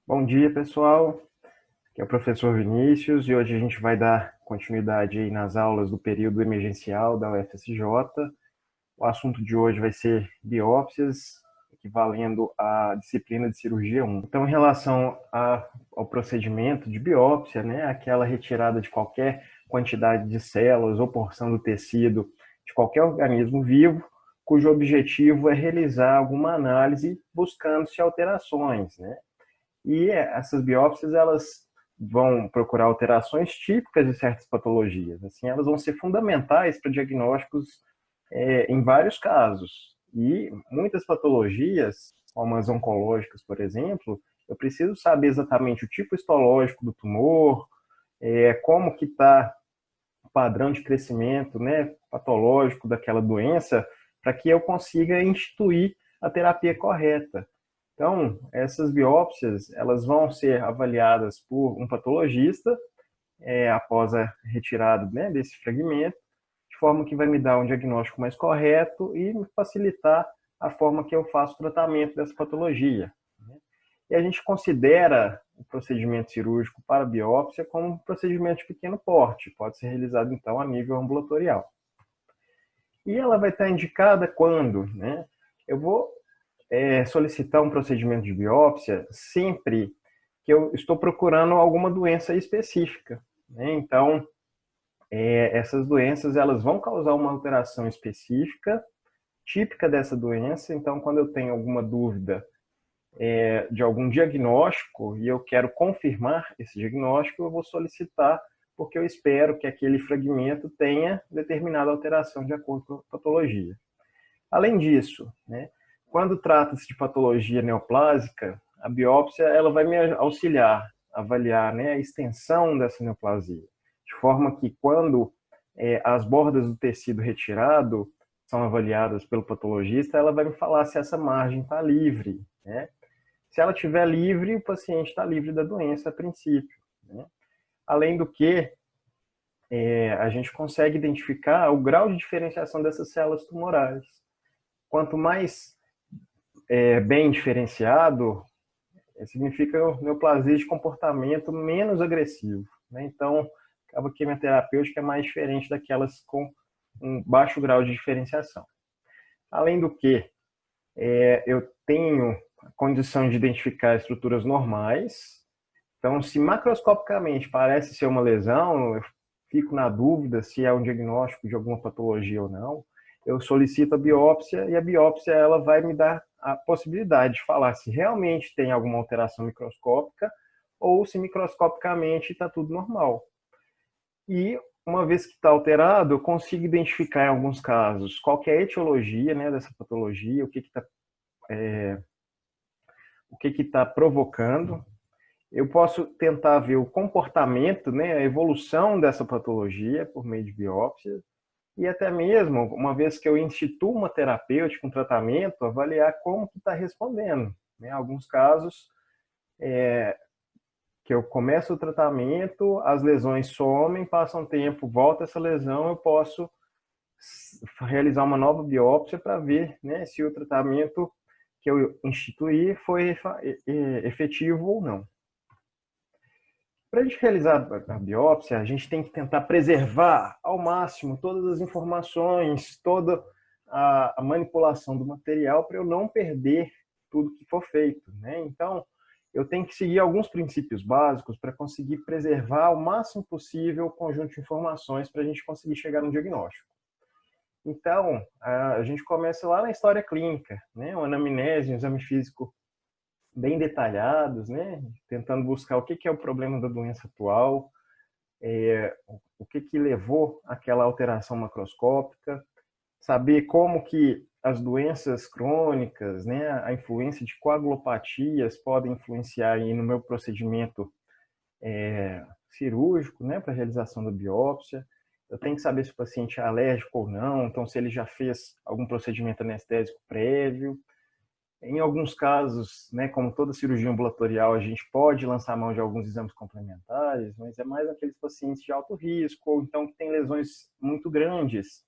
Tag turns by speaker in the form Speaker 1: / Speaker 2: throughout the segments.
Speaker 1: Bom dia, pessoal. Aqui é o professor Vinícius e hoje a gente vai dar continuidade aí nas aulas do período emergencial da UFSJ. O assunto de hoje vai ser biópsias, equivalendo à disciplina de cirurgia 1. Então, em relação ao procedimento de biópsia, né, aquela retirada de qualquer quantidade de células ou porção do tecido de qualquer organismo vivo, cujo objetivo é realizar alguma análise buscando-se alterações, né? E essas biópsias, elas vão procurar alterações típicas de certas patologias. Assim, elas vão ser fundamentais para diagnósticos em vários casos. E muitas patologias, como as oncológicas, por exemplo, eu preciso saber exatamente o tipo histológico do tumor, como que está o padrão de crescimento, né, patológico daquela doença, para que eu consiga instituir a terapia correta. Então, essas biópsias, elas vão ser avaliadas por um patologista após a retirada, né, desse fragmento, de forma que vai me dar um diagnóstico mais correto e me facilitar a forma que eu faço o tratamento dessa patologia. E a gente considera o procedimento cirúrgico para biópsia como um procedimento de pequeno porte, pode ser realizado então a nível ambulatorial. E ela vai estar indicada quando, né? Eu vou solicitar um procedimento de biópsia sempre que eu estou procurando alguma doença específica, né? Então, essas doenças, elas vão causar uma alteração específica, típica dessa doença. Então, quando eu tenho alguma dúvida de algum diagnóstico e eu quero confirmar esse diagnóstico, eu vou solicitar, porque eu espero que aquele fragmento tenha determinada alteração de acordo com a patologia. Além disso, né, quando trata-se de patologia neoplásica, a biópsia ela vai me auxiliar a avaliar, né, a extensão dessa neoplasia, de forma que quando as bordas do tecido retirado são avaliadas pelo patologista, ela vai me falar se essa margem está livre, né? Se ela estiver livre, o paciente está livre da doença a princípio, né? Além do que, a gente consegue identificar o grau de diferenciação dessas células tumorais. Quanto mais bem diferenciado, significa neoplasia de comportamento menos agressivo, né? Então, a quimio terapêutica é mais diferente daquelas com um baixo grau de diferenciação. Além do que, eu tenho a condição de identificar estruturas normais. Então, se macroscopicamente parece ser uma lesão, eu fico na dúvida se é um diagnóstico de alguma patologia ou não. Eu solicito a biópsia e a biópsia ela vai me dar a possibilidade de falar se realmente tem alguma alteração microscópica ou se microscopicamente está tudo normal. E uma vez que está alterado, eu consigo identificar em alguns casos qual que é a etiologia, né, dessa patologia, o que está provocando. Eu posso tentar ver o comportamento, né, a evolução dessa patologia por meio de biópsia e até mesmo, uma vez que eu instituo uma terapêutica, um tratamento, avaliar como que está respondendo. Em alguns casos, que eu começo o tratamento, as lesões somem, passa um tempo, volta essa lesão, eu posso realizar uma nova biópsia para ver, né, se o tratamento que eu instituí foi efetivo ou não. Para a gente realizar a biópsia, a gente tem que tentar preservar ao máximo todas as informações, toda a manipulação do material para eu não perder tudo que for feito, né? Então, eu tenho que seguir alguns princípios básicos para conseguir preservar ao máximo possível o conjunto de informações para a gente conseguir chegar no diagnóstico. Então, a gente começa lá na história clínica, né? Uma anamnese, um exame físico bem detalhados, né? Tentando buscar o que é o problema da doença atual, o que levou àquela alteração macroscópica, saber como que as doenças crônicas, né, a influência de coagulopatias podem influenciar aí no meu procedimento cirúrgico, né, para a realização da biópsia. Eu tenho que saber se o paciente é alérgico ou não, então se ele já fez algum procedimento anestésico prévio. Em alguns casos, né, como toda cirurgia ambulatorial, a gente pode lançar mão de alguns exames complementares, mas é mais aqueles pacientes de alto risco, ou então que têm lesões muito grandes,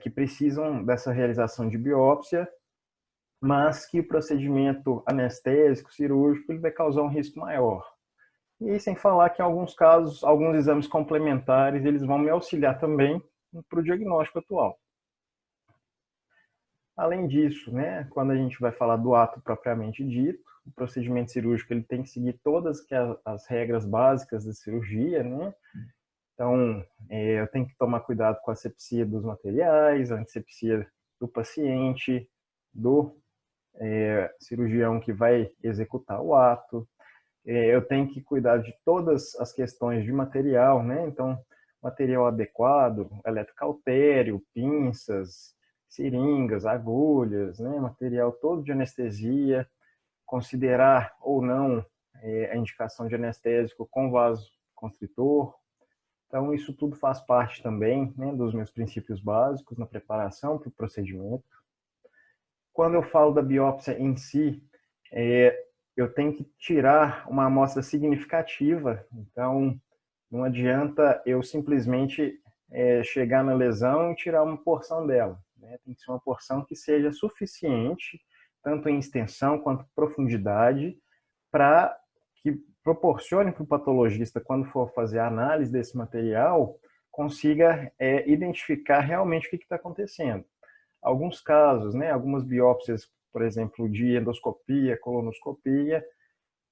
Speaker 1: que precisam dessa realização de biópsia, mas que o procedimento anestésico, cirúrgico, ele vai causar um risco maior. E sem falar que em alguns casos, alguns exames complementares, eles vão me auxiliar também para o diagnóstico atual. Além disso, né, quando a gente vai falar do ato propriamente dito, o procedimento cirúrgico ele tem que seguir todas as regras básicas da cirurgia, né? Então, eu tenho que tomar cuidado com a asepsia dos materiais, a antisepsia do paciente, do cirurgião que vai executar o ato. Eu tenho que cuidar de todas as questões de material, né? Então, material adequado, eletrocautério, pinças, seringas, agulhas, né? Material todo de anestesia, considerar ou não a indicação de anestésico com vasoconstritor. Então, isso tudo faz parte também, né, dos meus princípios básicos na preparação para o procedimento. Quando eu falo da biópsia em si, eu tenho que tirar uma amostra significativa. Então, não adianta eu simplesmente chegar na lesão e tirar uma porção dela, né? Tem que ser uma porção que seja suficiente, tanto em extensão quanto profundidade, para que proporcione para o patologista, quando for fazer a análise desse material, consiga identificar realmente o que está acontecendo. Alguns casos, né, algumas biópsias, por exemplo, de endoscopia, colonoscopia,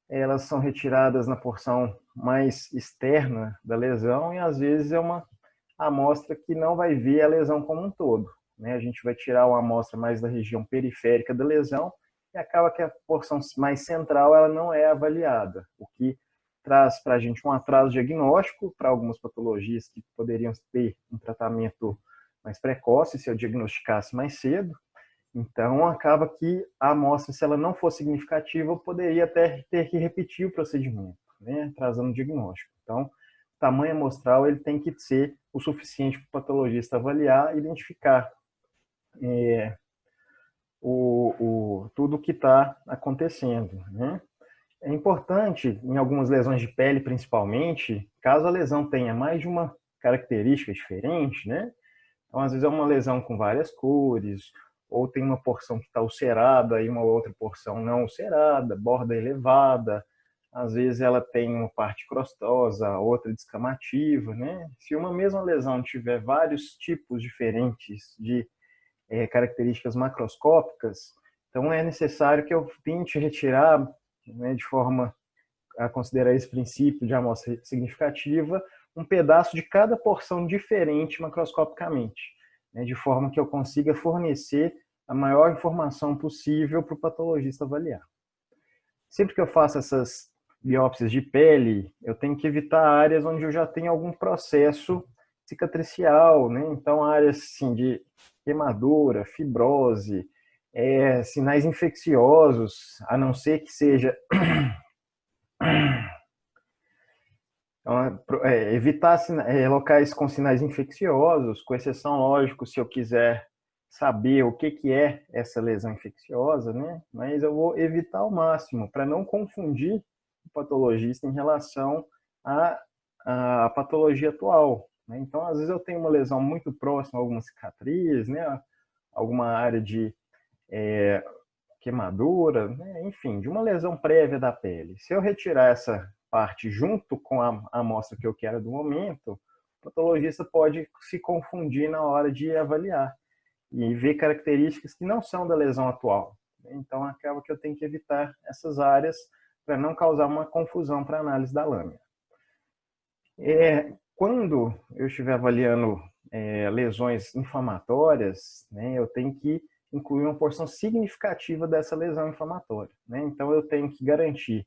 Speaker 1: elas são retiradas na porção mais externa da lesão e às vezes é uma amostra que não vai ver a lesão como um todo, né? A gente vai tirar uma amostra mais da região periférica da lesão e acaba que a porção mais central ela não é avaliada, o que traz para a gente um atraso diagnóstico para algumas patologias que poderiam ter um tratamento mais precoce se eu diagnosticasse mais cedo. Então, acaba que a amostra, se ela não for significativa, eu poderia até ter que repetir o procedimento, né, atrasando o diagnóstico. Então, o tamanho amostral ele tem que ser o suficiente para o patologista avaliar e identificar tudo o que está acontecendo, né? É importante, em algumas lesões de pele principalmente, caso a lesão tenha mais de uma característica diferente, né? Então, às vezes é uma lesão com várias cores, ou tem uma porção que está ulcerada e uma outra porção não ulcerada, borda elevada. Às vezes ela tem uma parte crostosa, outra descamativa, né? Se uma mesma lesão tiver vários tipos diferentes de características macroscópicas, então é necessário que eu tente retirar, né, de forma a considerar esse princípio de amostra significativa, um pedaço de cada porção diferente macroscopicamente, né, de forma que eu consiga fornecer a maior informação possível para o patologista avaliar. Sempre que eu faço essas biópsias de pele, eu tenho que evitar áreas onde eu já tenho algum processo cicatricial, né? Então, áreas assim, de queimadura, fibrose, sinais infecciosos, a não ser que seja então, evitar locais com sinais infecciosos, com exceção, lógico, se eu quiser saber o que é essa lesão infecciosa, né? Mas eu vou evitar ao máximo, para não confundir o patologista em relação à patologia atual, né? Então, às vezes eu tenho uma lesão muito próxima a alguma cicatriz, né? Alguma área de queimadura, né? Enfim, de uma lesão prévia da pele. Se eu retirar essa parte junto com a amostra que eu quero do momento, o patologista pode se confundir na hora de avaliar e ver características que não são da lesão atual. Então, acaba que eu tenho que evitar essas áreas para não causar uma confusão para a análise da lâmina. Quando eu estiver avaliando lesões inflamatórias, né, eu tenho que incluir uma porção significativa dessa lesão inflamatória, né? Então, eu tenho que garantir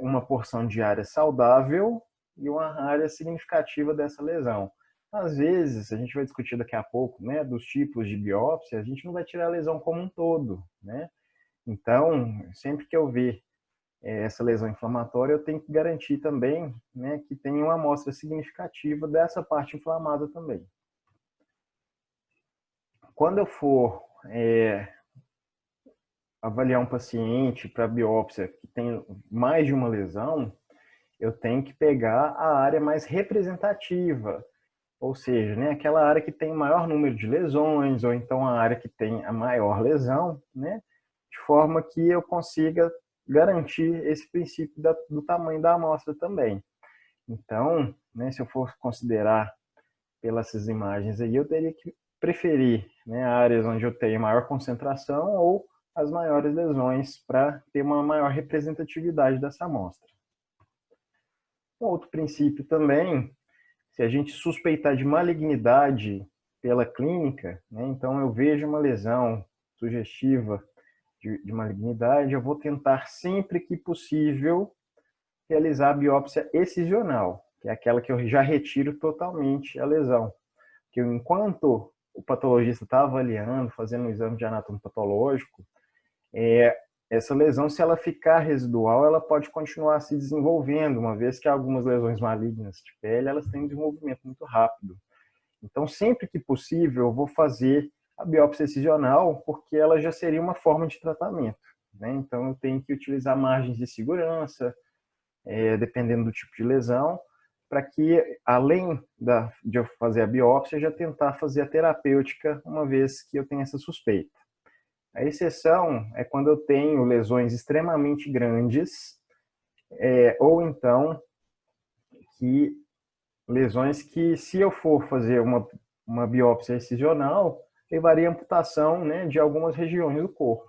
Speaker 1: uma porção de área saudável e uma área significativa dessa lesão. Às vezes, a gente vai discutir daqui a pouco, né, dos tipos de biópsia, a gente não vai tirar a lesão como um todo, né? Então, sempre que eu ver essa lesão inflamatória, eu tenho que garantir também, né, que tem uma amostra significativa dessa parte inflamada também. Quando eu for avaliar um paciente para biópsia que tem mais de uma lesão, eu tenho que pegar a área mais representativa, ou seja, né, aquela área que tem o maior número de lesões, ou então a área que tem a maior lesão, né, de forma que eu consiga garantir esse princípio do tamanho da amostra também. Então, né, se eu for considerar pelas imagens aí, eu teria que preferir, né, áreas onde eu tenho maior concentração ou as maiores lesões para ter uma maior representatividade dessa amostra. Um outro princípio também, se a gente suspeitar de malignidade pela clínica, né, então eu vejo uma lesão sugestiva de malignidade, eu vou tentar sempre que possível realizar a biópsia excisional, que é aquela que eu já retiro totalmente a lesão. Que enquanto o patologista está avaliando, fazendo um exame de anatomia patológico, essa lesão, se ela ficar residual, ela pode continuar se desenvolvendo, uma vez que algumas lesões malignas de pele, elas têm um desenvolvimento muito rápido. Então, sempre que possível, eu vou fazer a biópsia excisional, porque ela já seria uma forma de tratamento, né? Então, eu tenho que utilizar margens de segurança, dependendo do tipo de lesão, para que, além de eu fazer a biópsia, já tentar fazer a terapêutica, uma vez que eu tenho essa suspeita. A exceção é quando eu tenho lesões extremamente grandes, ou então lesões que, se eu for fazer uma biópsia excisional, levaria a amputação, né, de algumas regiões do corpo.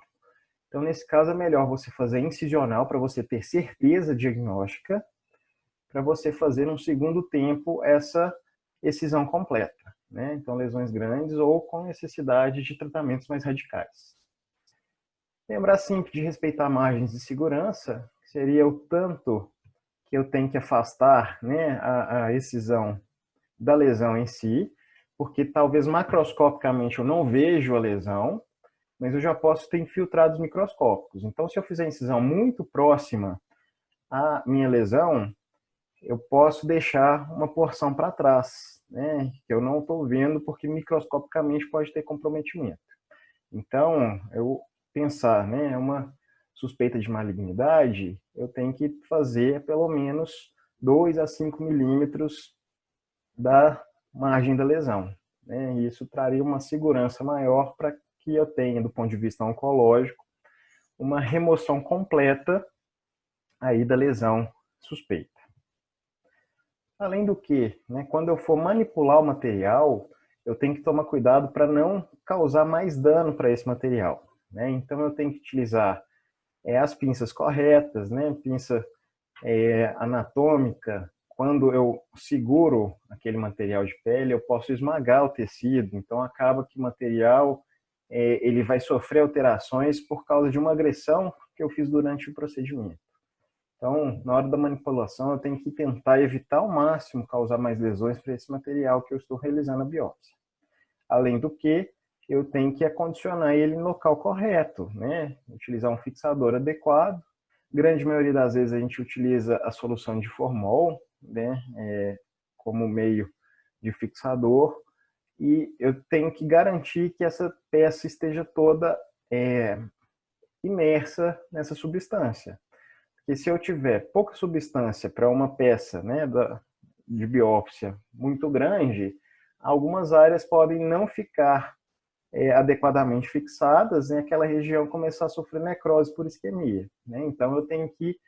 Speaker 1: Então, nesse caso, é melhor você fazer incisional para você ter certeza diagnóstica, para você fazer num segundo tempo essa excisão completa, né? Então, lesões grandes ou com necessidade de tratamentos mais radicais. Lembrar sempre de respeitar margens de segurança, que seria o tanto que eu tenho que afastar, né, a excisão da lesão em si, porque talvez macroscopicamente eu não vejo a lesão, mas eu já posso ter infiltrados microscópicos. Então, se eu fizer a incisão muito próxima à minha lesão, eu posso deixar uma porção para trás, né, que eu não estou vendo porque microscopicamente pode ter comprometimento. Então, eu pensar, né, uma suspeita de malignidade, eu tenho que fazer pelo menos 2 a 5 milímetros da margem da lesão, né? E isso traria uma segurança maior para que eu tenha, do ponto de vista oncológico, uma remoção completa aí da lesão suspeita. Além do que, né, quando eu for manipular o material, eu tenho que tomar cuidado para não causar mais dano para esse material, né? Então eu tenho que utilizar as pinças corretas, né? Pinça anatômica. Quando eu seguro aquele material de pele, eu posso esmagar o tecido, então acaba que o material ele vai sofrer alterações por causa de uma agressão que eu fiz durante o procedimento. Então, na hora da manipulação, eu tenho que tentar evitar ao máximo causar mais lesões para esse material que eu estou realizando a biópsia. Além do que, eu tenho que acondicionar ele no local correto, né? Utilizar um fixador adequado. Grande maioria das vezes a gente utiliza a solução de formol, né? Como meio de fixador. E eu tenho que garantir que essa peça esteja toda imersa nessa substância. Porque se eu tiver pouca substância para uma peça, né, de biópsia muito grande, algumas áreas podem não ficar adequadamente fixadas e aquela região começar a sofrer necrose por isquemia, né? Então eu tenho que,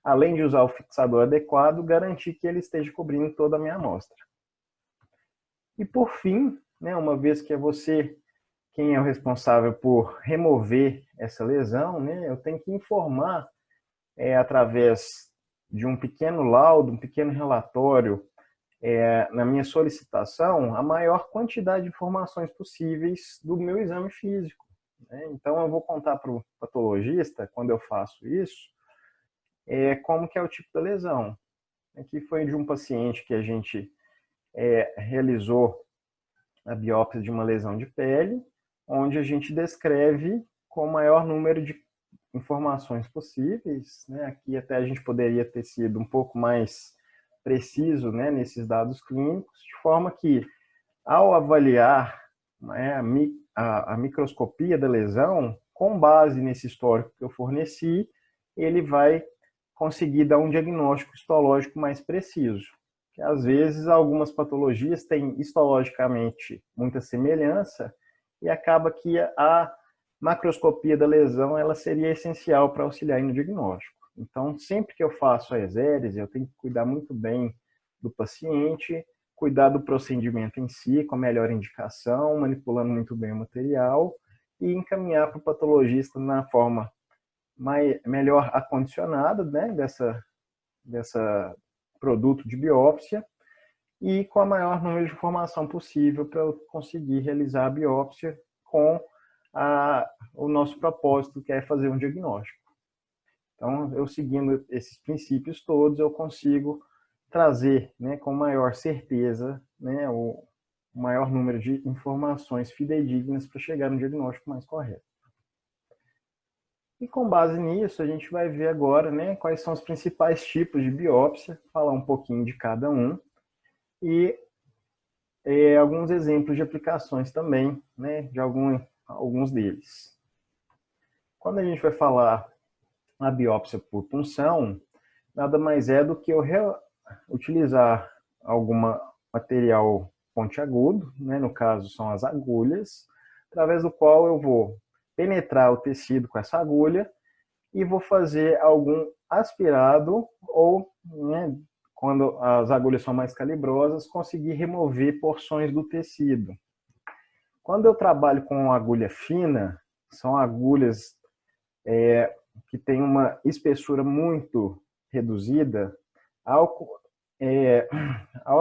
Speaker 1: além de usar o fixador adequado, garantir que ele esteja cobrindo toda a minha amostra. E por fim, né, uma vez que é você quem é o responsável por remover essa lesão, né, eu tenho que informar através de um pequeno laudo, um pequeno relatório, na minha solicitação, a maior quantidade de informações possíveis do meu exame físico, né? Então, eu vou contar para o patologista, quando eu faço isso, como que é o tipo da lesão. Aqui foi de um paciente que a gente realizou a biópsia de uma lesão de pele, onde a gente descreve com o maior número de informações possíveis, né? Aqui até a gente poderia ter sido um pouco mais preciso, né, nesses dados clínicos, de forma que, ao avaliar, né, a microscopia da lesão, com base nesse histórico que eu forneci, ele vai conseguir dar um diagnóstico histológico mais preciso. Que às vezes algumas patologias têm histologicamente muita semelhança e acaba que a macroscopia da lesão ela seria essencial para auxiliar no diagnóstico. Então, sempre que eu faço a exérese, eu tenho que cuidar muito bem do paciente, cuidar do procedimento em si, com a melhor indicação, manipulando muito bem o material e encaminhar para o patologista na forma melhor acondicionada, né, dessa produto de biópsia e com a maior número de informação possível para eu conseguir realizar a biópsia com o nosso propósito, que é fazer um diagnóstico. Então, eu seguindo esses princípios todos, eu consigo trazer, né, com maior certeza, né, o maior número de informações fidedignas para chegar no diagnóstico mais correto. E com base nisso, a gente vai ver agora, né, quais são os principais tipos de biópsia, falar um pouquinho de cada um e alguns exemplos de aplicações também, né, de alguns deles. Quando a gente vai falar a biópsia por punção, nada mais é do que eu utilizar algum material pontiagudo, né, no caso são as agulhas, através do qual eu vou penetrar o tecido com essa agulha e vou fazer algum aspirado ou, né, quando as agulhas são mais calibrosas, conseguir remover porções do tecido. Quando eu trabalho com agulha fina, são agulhas que têm uma espessura muito reduzida. Ao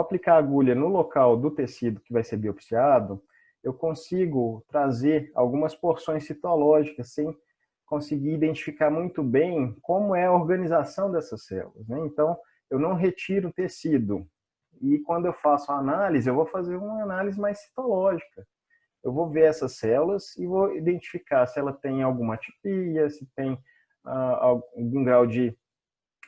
Speaker 1: aplicar a agulha no local do tecido que vai ser biopsiado, eu consigo trazer algumas porções citológicas sem conseguir identificar muito bem como é a organização dessas células, né? Então, eu não retiro o tecido. E quando eu faço a análise, eu vou fazer uma análise mais citológica. Eu vou ver essas células e vou identificar se ela tem alguma atipia, se tem algum grau de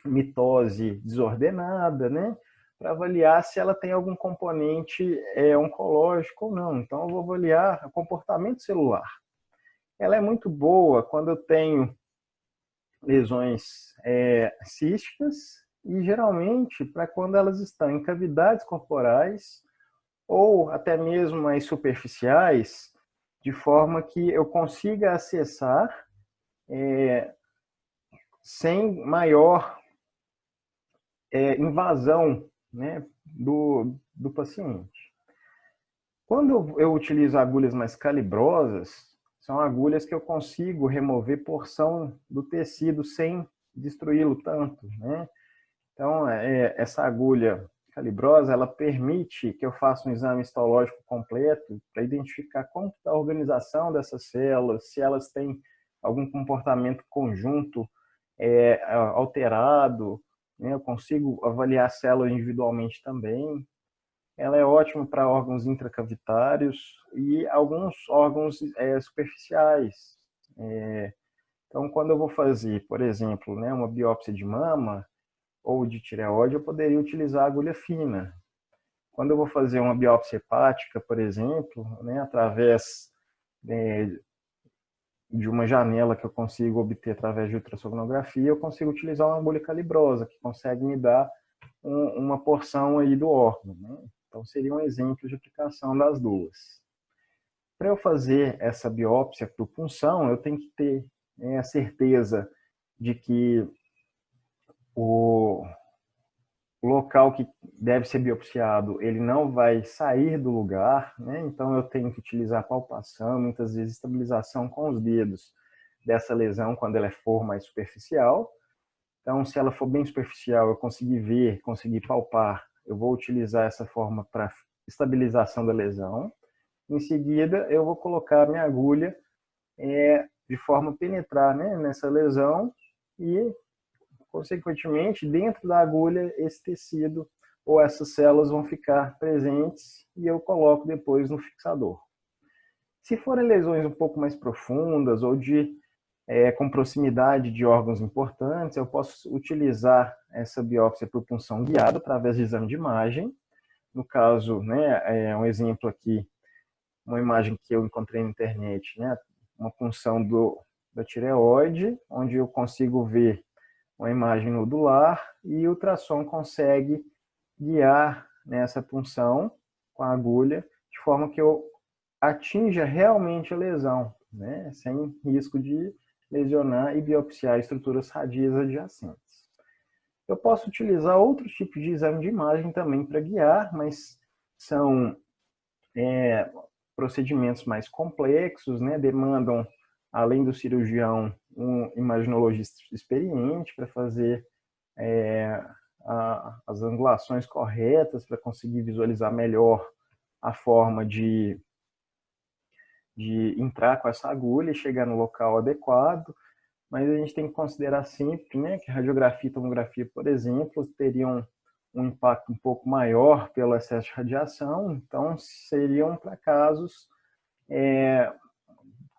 Speaker 1: mitose desordenada, né? Para avaliar se ela tem algum componente oncológico ou não. Então, eu vou avaliar o comportamento celular. Ela é muito boa quando eu tenho lesões císticas e, geralmente, para quando elas estão em cavidades corporais ou até mesmo mais superficiais, de forma que eu consiga acessar sem maior invasão, né, do paciente. Quando eu utilizo agulhas mais calibrosas, são agulhas que eu consigo remover porção do tecido sem destruí-lo tanto, né? Então, essa agulha calibrosa, ela permite que eu faça um exame histológico completo para identificar como está a organização dessas células, se elas têm algum comportamento conjunto alterado, né? Eu consigo avaliar a célula individualmente também. Ela é ótima para órgãos intracavitários e alguns órgãos superficiais. Então, quando eu vou fazer, por exemplo, né, uma biópsia de mama ou de tireoide, eu poderia utilizar agulha fina. Quando eu vou fazer uma biópsia hepática, por exemplo, né, através de uma janela que eu consigo obter através de ultrassonografia, eu consigo utilizar uma agulha calibrosa, que consegue me dar uma porção aí do órgão, né? Então, seria um exemplo de aplicação das duas. Para eu fazer essa biópsia por punção, eu tenho que ter a certeza de que o local que deve ser biopsiado, ele não vai sair do lugar, né? Então, eu tenho que utilizar palpação, muitas vezes estabilização com os dedos dessa lesão quando ela for mais superficial. Então, se ela for bem superficial, eu conseguir ver, conseguir palpar, eu vou utilizar essa forma para estabilização da lesão. Em seguida, eu vou colocar a minha agulha de forma a penetrar, né, nessa lesão e, consequentemente, dentro da agulha, esse tecido ou essas células vão ficar presentes e eu coloco depois no fixador. Se forem lesões um pouco mais profundas ou com proximidade de órgãos importantes, eu posso utilizar essa biópsia por punção guiada através de exame de imagem. No caso, né, um exemplo aqui, uma imagem que eu encontrei na internet, né, uma punção da tireoide, onde eu consigo ver uma imagem nodular e o ultrassom consegue guiar nessa punção com a agulha de forma que eu atinja realmente a lesão. né, sem risco de lesionar e biopsiar estruturas sadias adjacentes. Eu posso utilizar outros tipos de exame de imagem também para guiar, mas são procedimentos mais complexos, né, demandam, além do cirurgião, um imaginologista experiente para fazer as angulações corretas, para conseguir visualizar melhor a forma de entrar com essa agulha e chegar no local adequado. Mas a gente tem que considerar sempre, né, que radiografia e tomografia, por exemplo, teriam um impacto um pouco maior pelo excesso de radiação, então seriam para casos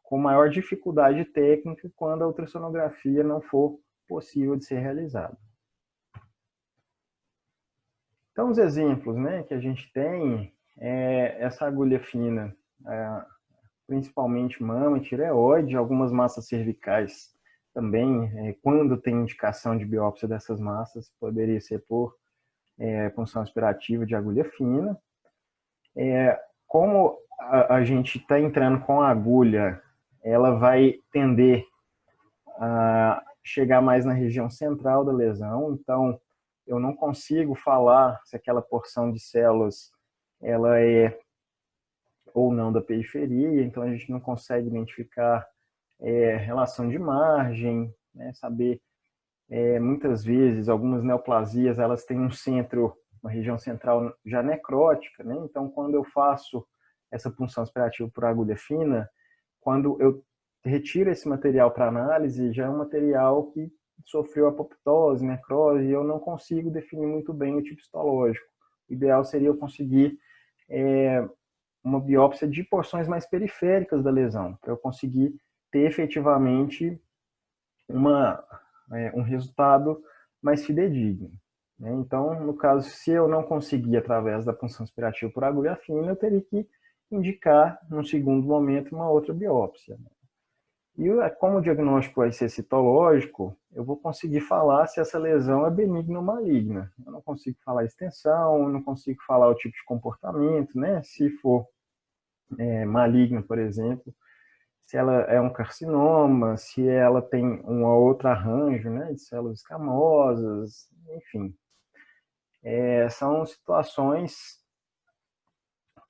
Speaker 1: com maior dificuldade técnica quando a ultrassonografia não for possível de ser realizada. Então, os exemplos, né, que a gente tem essa agulha fina, principalmente mama e tireoide, algumas massas cervicais também, quando tem indicação de biópsia dessas massas, poderia ser por punção aspirativa de agulha fina. Como a gente está entrando com a agulha, ela vai tender a chegar mais na região central da lesão, então eu não consigo falar se aquela porção de células ela é ou não da periferia, então a gente não consegue identificar relação de margem, né, saber muitas vezes algumas neoplasias elas têm um centro, uma região central já necrótica, né? Então quando eu faço essa punção aspirativa por agulha fina, quando eu retiro esse material para análise, já é um material que sofreu apoptose, necrose, e eu não consigo definir muito bem o tipo histológico. O ideal seria eu conseguir uma biópsia de porções mais periféricas da lesão, para eu conseguir ter efetivamente um resultado mais fidedigno. Né? Então, no caso, se eu não conseguir através da punção aspirativa por agulha fina, eu teria que indicar, num segundo momento, uma outra biópsia. E como o diagnóstico vai ser citológico, eu vou conseguir falar se essa lesão é benigna ou maligna. Eu não consigo falar extensão, eu não consigo falar o tipo de comportamento, né? Se for maligna, por exemplo, se ela é um carcinoma, se ela tem um outro arranjo, né, de células escamosas, enfim. São situações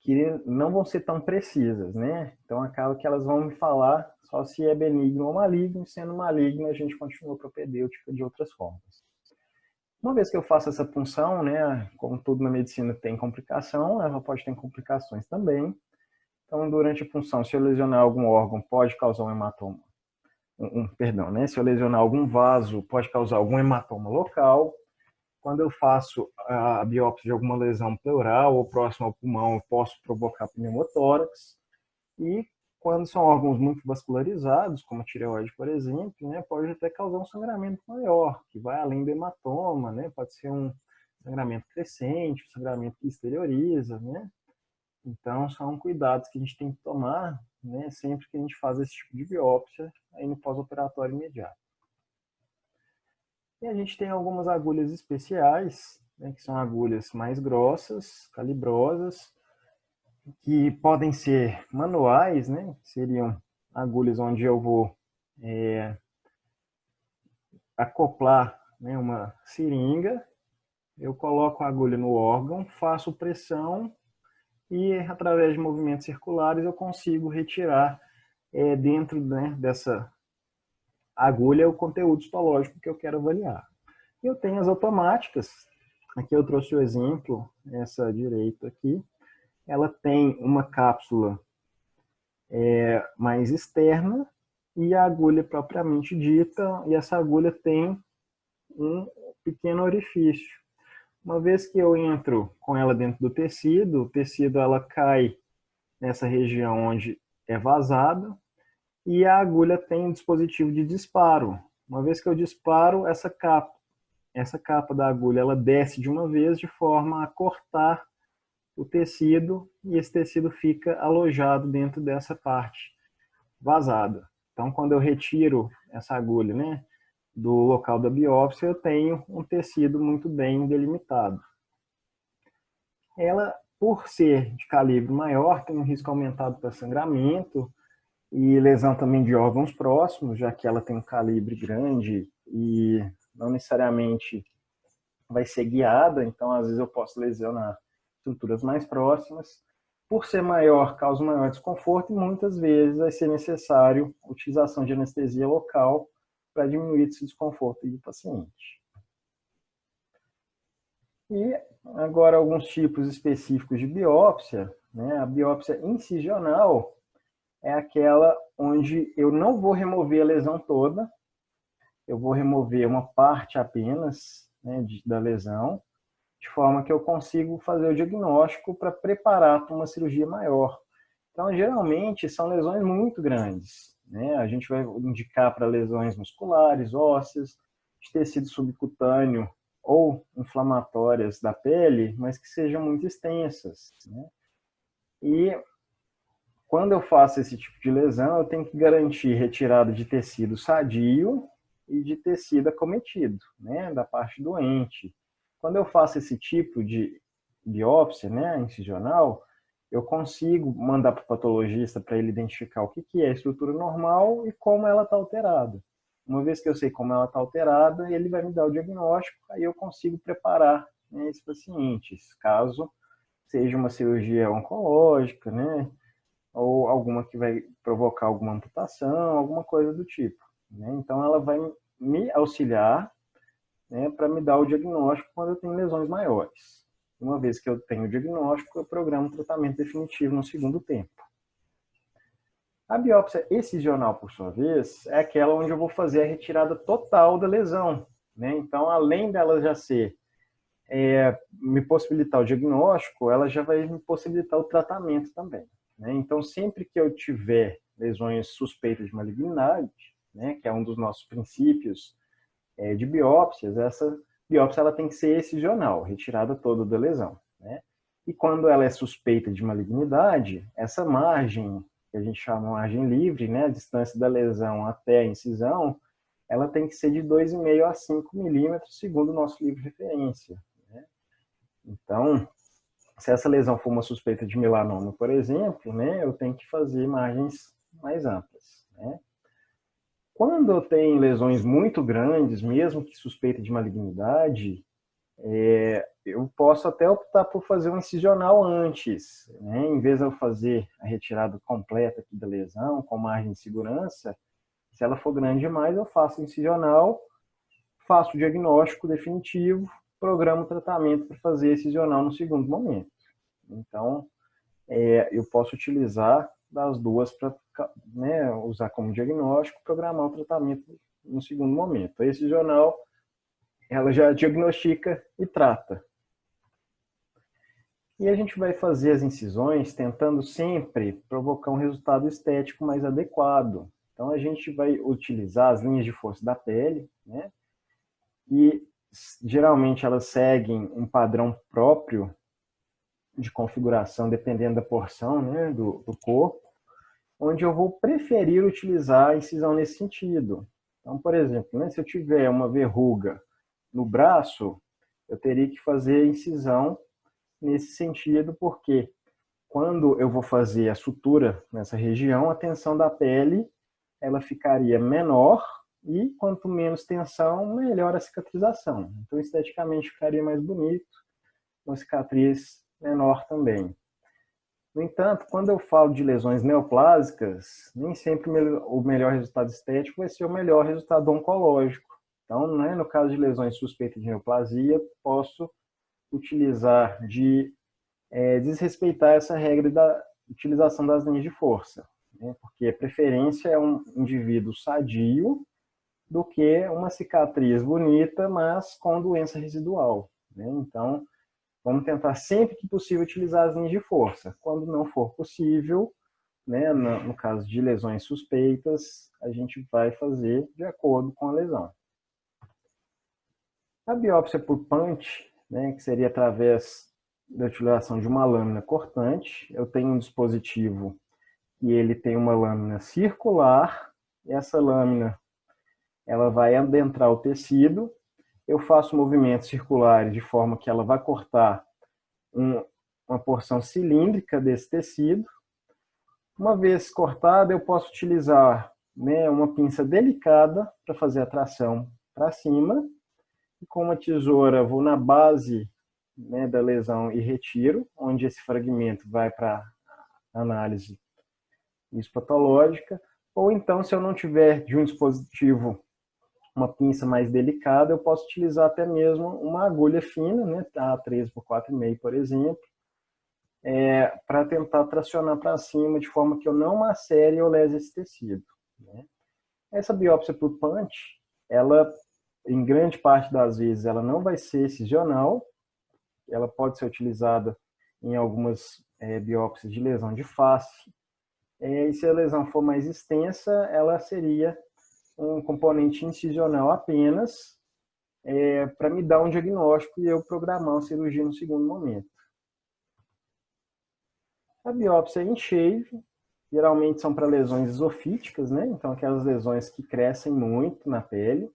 Speaker 1: que não vão ser tão precisas, né? Então acaba que elas vão me falar só se é benigno ou maligno, sendo maligno a gente continua propedêutica de outras formas. Uma vez que eu faço essa punção, né, como tudo na medicina tem complicação, ela pode ter complicações também. Então, durante a punção, se eu lesionar algum órgão, pode causar um hematoma. Perdão, né? Se eu lesionar algum vaso, pode causar algum hematoma local. Quando eu faço a biópsia de alguma lesão pleural ou próximo ao pulmão, eu posso provocar pneumotórax. E quando são órgãos muito vascularizados, como a tireoide, por exemplo, né, pode até causar um sangramento maior, que vai além do hematoma, né? Pode ser um sangramento crescente, um sangramento que exterioriza, né? Então, são cuidados que a gente tem que tomar, né, sempre que a gente faz esse tipo de biópsia, aí no pós-operatório imediato. E a gente tem algumas agulhas especiais, né, que são agulhas mais grossas, calibrosas, que podem ser manuais, né, seriam agulhas onde eu vou acoplar, né, uma seringa, eu coloco a agulha no órgão, faço pressão e, através de movimentos circulares, eu consigo retirar dentro, né, dessa agulha o conteúdo histológico que eu quero avaliar. Eu tenho as automáticas, aqui eu trouxe o exemplo, essa direita aqui, ela tem uma cápsula mais externa e a agulha propriamente dita, e essa agulha tem um pequeno orifício. Uma vez que eu entro com ela dentro do tecido, o tecido ela cai nessa região onde é vazada, e a agulha tem um dispositivo de disparo. Uma vez que eu disparo, essa capa da agulha ela desce de uma vez de forma a cortar o tecido, e esse tecido fica alojado dentro dessa parte vazada. Então, quando eu retiro essa agulha, né, do local da biópsia, eu tenho um tecido muito bem delimitado. Ela, por ser de calibre maior, tem um risco aumentado para sangramento, E lesão também de órgãos próximos, já que ela tem um calibre grande e não necessariamente vai ser guiada, então às vezes eu posso lesionar estruturas mais próximas. Por ser maior, causa maior desconforto e muitas vezes vai ser necessário a utilização de anestesia local para diminuir esse desconforto do paciente. E agora alguns tipos específicos de biópsia, né? A biópsia incisional é aquela onde eu não vou remover a lesão toda, eu vou remover uma parte apenas, né, da lesão, de forma que eu consigo fazer o diagnóstico para preparar para uma cirurgia maior. Então, geralmente, são lesões muito grandes, né? A gente vai indicar para lesões musculares, ósseas, de tecido subcutâneo ou inflamatórias da pele, mas que sejam muito extensas, né? E quando eu faço esse tipo de lesão, eu tenho que garantir retirada de tecido sadio e de tecido acometido, né, da parte doente. Quando eu faço esse tipo de biópsia, né, incisional, eu consigo mandar para o patologista para ele identificar o que é a estrutura normal e como ela está alterada. Uma vez que eu sei como ela está alterada, ele vai me dar o diagnóstico, aí eu consigo preparar, né, esses pacientes, caso seja uma cirurgia oncológica, né, ou alguma que vai provocar alguma amputação, alguma coisa do tipo, né? Então ela vai me auxiliar, né, para me dar o diagnóstico quando eu tenho lesões maiores. Uma vez que eu tenho o diagnóstico, eu programo o tratamento definitivo no segundo tempo. A biópsia excisional, por sua vez, é aquela onde eu vou fazer a retirada total da lesão, né? Então, além dela já ser me possibilitar o diagnóstico, ela já vai me possibilitar o tratamento também, né? Então, sempre que eu tiver lesões suspeitas de malignidade, né, que é um dos nossos princípios de biópsias, essa biópsia ela tem que ser excisional, retirada toda da lesão, né? E quando ela é suspeita de malignidade, essa margem, que a gente chama de margem livre, né, a distância da lesão até a incisão, ela tem que ser de 2,5 a 5 milímetros, segundo o nosso livro de referência, né? Então, se essa lesão for uma suspeita de melanoma, por exemplo, né, eu tenho que fazer margens mais amplas, né? Quando eu tenho lesões muito grandes, mesmo que suspeita de malignidade, eu posso até optar por fazer um incisional antes, né? Em vez de eu fazer a retirada completa aqui da lesão, com margem de segurança, se ela for grande demais, eu faço incisional, faço o diagnóstico definitivo, programo o tratamento para fazer incisional no segundo momento. Então, eu posso utilizar das duas para, né, usar como diagnóstico, programar o tratamento no segundo momento. A incisional, ela já diagnostica e trata. E a gente vai fazer as incisões tentando sempre provocar um resultado estético mais adequado. Então, a gente vai utilizar as linhas de força da pele, né? E geralmente elas seguem um padrão próprio de configuração, dependendo da porção, né, do corpo, onde eu vou preferir utilizar a incisão nesse sentido. Então, por exemplo, né, se eu tiver uma verruga no braço, eu teria que fazer a incisão nesse sentido, porque quando eu vou fazer a sutura nessa região, a tensão da pele ela ficaria menor e quanto menos tensão, melhor a cicatrização. Então, esteticamente ficaria mais bonito, uma cicatriz menor também. No entanto, quando eu falo de lesões neoplásicas, nem sempre o melhor resultado estético vai ser o melhor resultado oncológico. Então, né, no caso de lesões suspeitas de neoplasia, posso utilizar de desrespeitar essa regra da utilização das linhas de força, né, porque a preferência é um indivíduo sadio do que uma cicatriz bonita, mas com doença residual, né? Então, vamos tentar sempre que possível utilizar as linhas de força. Quando não for possível, né, no caso de lesões suspeitas, a gente vai fazer de acordo com a lesão. A biópsia por punch, né, que seria através da utilização de uma lâmina cortante, eu tenho um dispositivo e ele tem uma lâmina circular, e essa lâmina ela vai adentrar o tecido, eu faço movimentos circulares de forma que ela vai cortar uma porção cilíndrica desse tecido. Uma vez cortada, eu posso utilizar, né, uma pinça delicada para fazer a tração para cima. E com uma tesoura, vou na base, né, da lesão e retiro, onde esse fragmento vai para análise histopatológica. Ou então, se eu não tiver de um dispositivo uma pinça mais delicada, eu posso utilizar até mesmo uma agulha fina, né, a 13 por 4,5, por exemplo, para tentar tracionar para cima de forma que eu não macere ou lese esse tecido, né? Essa biópsia por punch, ela, em grande parte das vezes, ela não vai ser excisional, ela pode ser utilizada em algumas biópsias de lesão de face, e se a lesão for mais extensa, ela seria um componente incisional apenas, para me dar um diagnóstico e eu programar uma cirurgia no segundo momento. A biópsia em shave, geralmente são para lesões esofíticas, né? Então aquelas lesões que crescem muito na pele,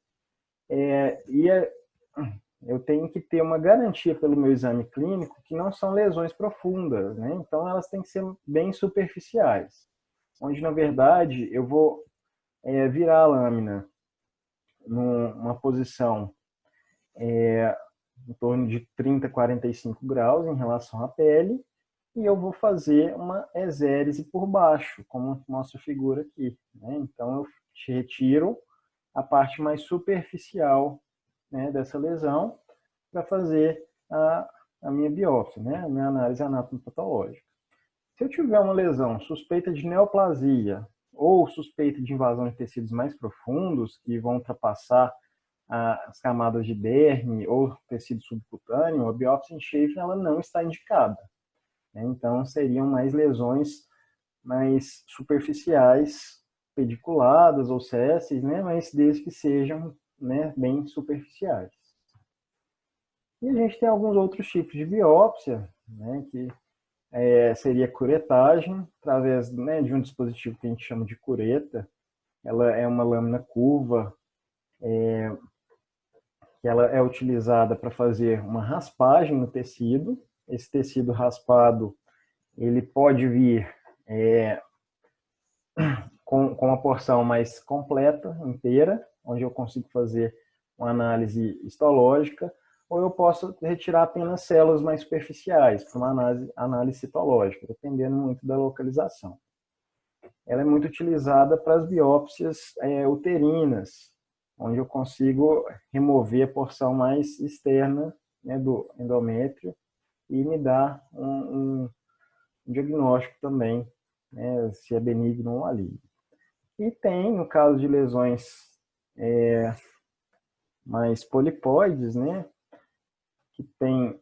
Speaker 1: eu tenho que ter uma garantia pelo meu exame clínico que não são lesões profundas, né? Então elas têm que ser bem superficiais, onde na verdade eu vou virar a lâmina numa posição em torno de 30 a 45 graus em relação à pele, e eu vou fazer uma exérese por baixo, como mostra a figura aqui, né? Então eu retiro a parte mais superficial, né, dessa lesão para fazer a minha biópsia, né, a minha análise anatomopatológica. Se eu tiver uma lesão suspeita de neoplasia ou suspeita de invasão de tecidos mais profundos, que vão ultrapassar as camadas de derme ou tecido subcutâneo, a biópsia em shave ela não está indicada, né? Então, seriam mais lesões mais superficiais, pediculadas ou césseis, né? Mas desde que sejam, né, bem superficiais. E a gente tem alguns outros tipos de biópsia, né, que seria curetagem, através, né, de um dispositivo que a gente chama de cureta. Ela é uma lâmina curva, que ela é utilizada para fazer uma raspagem no tecido. Esse tecido raspado, ele pode vir com uma porção mais completa, inteira, onde eu consigo fazer uma análise histológica, ou eu posso retirar apenas células mais superficiais para uma análise citológica, dependendo muito da localização. Ela é muito utilizada para as biópsias uterinas, onde eu consigo remover a porção mais externa, né, do endométrio e me dá um diagnóstico também, né, se é benigno ou maligno. E tem, no caso de lesões mais polipóides, né, que tem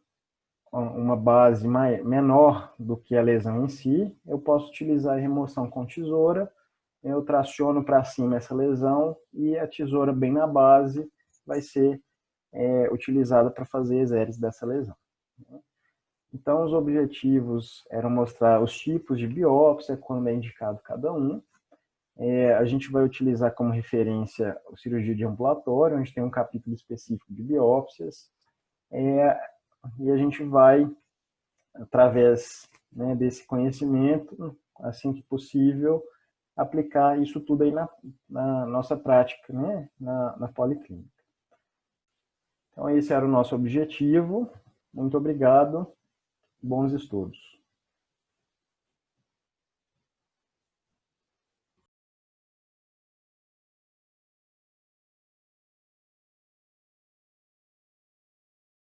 Speaker 1: uma base menor do que a lesão em si, eu posso utilizar a remoção com tesoura, eu traciono para cima essa lesão e a tesoura bem na base vai ser utilizada para fazer exéreses dessa lesão. Então, os objetivos eram mostrar os tipos de biópsia, quando é indicado cada um. A gente vai utilizar como referência a cirurgia de ambulatório, onde tem um capítulo específico de biópsias, e a gente vai, através, né, desse conhecimento, assim que possível, aplicar isso tudo aí na nossa prática, né, na policlínica. Então, esse era o nosso objetivo. Muito obrigado. Bons estudos.